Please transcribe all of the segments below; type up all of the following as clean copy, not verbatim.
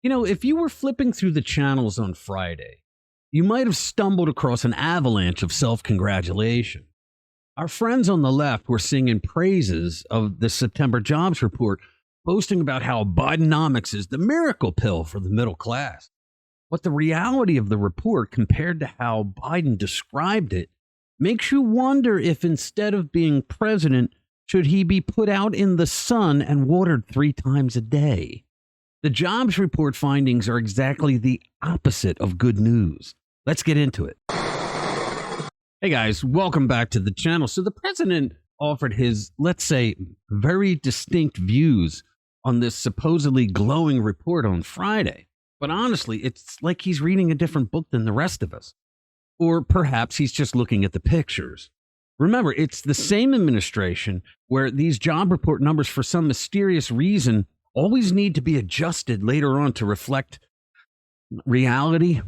If you were flipping through the channels on Friday, you might have stumbled across an avalanche of self-congratulation. Our friends on the left were singing praises of the September jobs report, boasting about how Bidenomics is the miracle pill for the middle class. But the reality of the report, compared to how Biden described it, makes you wonder if instead of being president, should he be put out in the sun and watered 3 times a day? The jobs report findings are exactly the opposite of good news. Let's get into it. Hey guys, welcome back to the channel. So the president offered his, let's say, very distinct views on this supposedly glowing report on Friday. But honestly, it's like he's reading a different book than the rest of us. Or perhaps he's just looking at the pictures. Remember, it's the same administration where these job report numbers, for some mysterious reason, always need to be adjusted later on to reflect reality.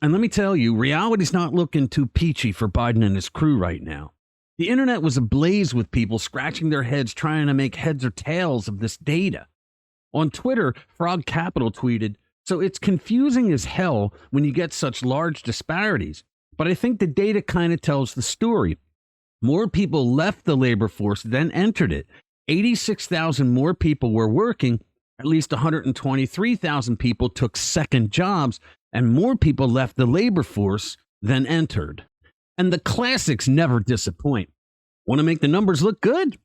And let me tell you, reality's not looking too peachy for Biden and his crew right now. The internet was ablaze with people scratching their heads trying to make heads or tails of this data. On Twitter, Frog Capital tweeted, "So it's confusing as hell when you get such large disparities. But I think the data kind of tells the story. More people left the labor force than entered it. 86,000 more people were working. At least 123,000 people took second jobs, and more people left the labor force than entered." And the classics never disappoint. Want to make the numbers look good?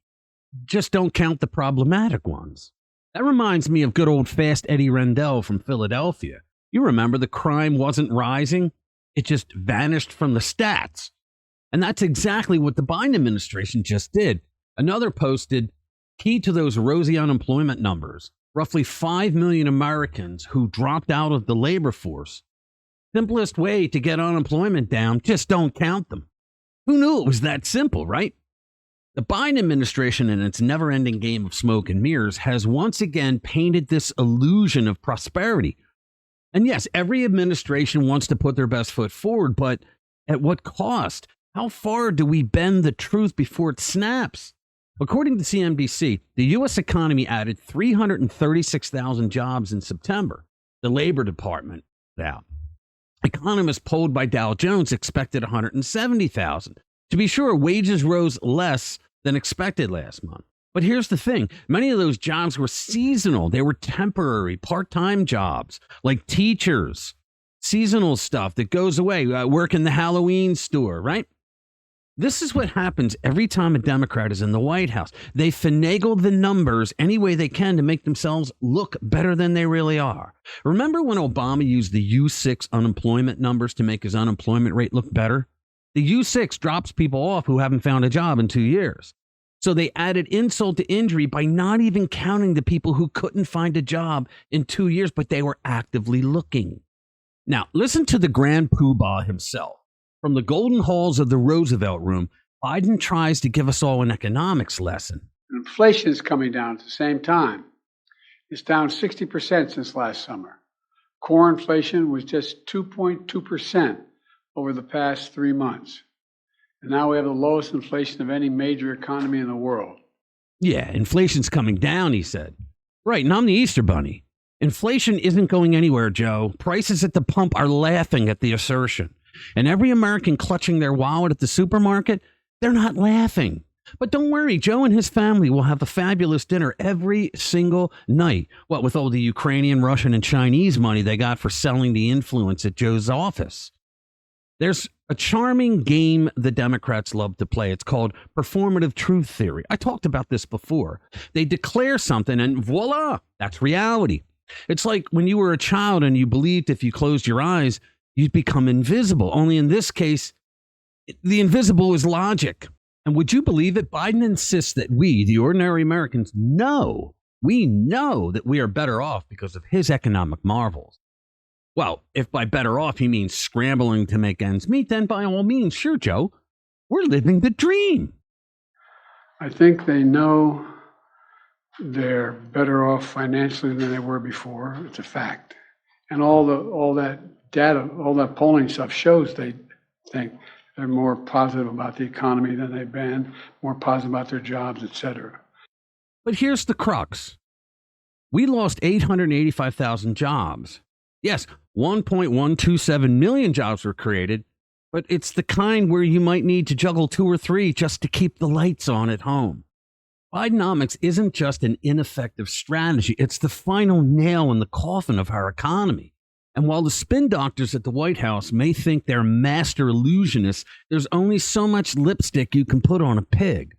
Just don't count the problematic ones. That reminds me of good old fast Eddie Rendell from Philadelphia. You remember the crime wasn't rising? It just vanished from the stats. And that's exactly what the Biden administration just did. Another posted, "Key to those rosy unemployment numbers, roughly 5 million Americans who dropped out of the labor force. Simplest way to get unemployment down, just don't count them." Who knew it was that simple, right? The Biden administration, in its never-ending game of smoke and mirrors, has once again painted this illusion of prosperity. And yes, every administration wants to put their best foot forward, but at what cost? How far do we bend the truth before it snaps? According to CNBC, the U.S. economy added 336,000 jobs in September. The Labor Department out. Economists polled by Dow Jones expected 170,000. To be sure, wages rose less than expected last month. But here's the thing. Many of those jobs were seasonal. They were temporary, part-time jobs, like teachers, seasonal stuff that goes away, work in the Halloween store, right? This is what happens every time a Democrat is in the White House. They finagle the numbers any way they can to make themselves look better than they really are. Remember when Obama used the U6 unemployment numbers to make his unemployment rate look better? The U6 drops people off who haven't found a job in 2 years. So they added insult to injury by not even counting the people who couldn't find a job in 2 years, but they were actively looking. Now, listen to the grand poobah himself. From the golden halls of the Roosevelt Room, Biden tries to give us all an economics lesson. Inflation is coming down at the same time. It's down 60% since last summer. Core inflation was just 2.2% over the past 3 months. And now we have the lowest inflation of any major economy in the world. Yeah, inflation's coming down, he said. Right, and I'm the Easter Bunny. Inflation isn't going anywhere, Joe. Prices at the pump are laughing at the assertion. And every American clutching their wallet at the supermarket, they're not laughing. But don't worry, Joe and his family will have a fabulous dinner every single night. What with all the Ukrainian, Russian, and Chinese money they got for selling the influence at Joe's office. There's a charming game the Democrats love to play. It's called performative truth theory. I talked about this before. They declare something and voila, that's reality. It's like when you were a child and you believed if you closed your eyes, you'd become invisible. Only in this case, the invisible is logic. And would you believe it? Biden insists that we, the ordinary Americans, know that we are better off because of his economic marvels. Well, if by better off he means scrambling to make ends meet, then by all means, sure, Joe, we're living the dream. I think they know they're better off financially than they were before. It's a fact. And all that data, all that polling stuff shows they think they're more positive about the economy than they've been, more positive about their jobs, et cetera. But here's the crux. We lost 885,000 jobs. Yes, 1.127 million jobs were created, but it's the kind where you might need to juggle 2 or 3 just to keep the lights on at home. Bidenomics isn't just an ineffective strategy, it's the final nail in the coffin of our economy. And while the spin doctors at the White House may think they're master illusionists, there's only so much lipstick you can put on a pig.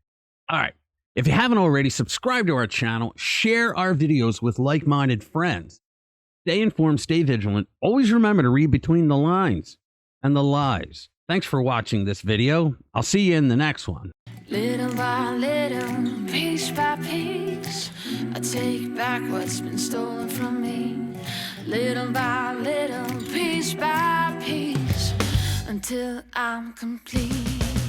All right, if you haven't already, subscribe to our channel, share our videos with like-minded friends. Stay informed, stay vigilant. Always remember to read between the lines and the lies. Thanks for watching this video. I'll see you in the next one. Little by little, piece by piece, I take back what's been stolen from me. Little by little, piece by piece, until I'm complete.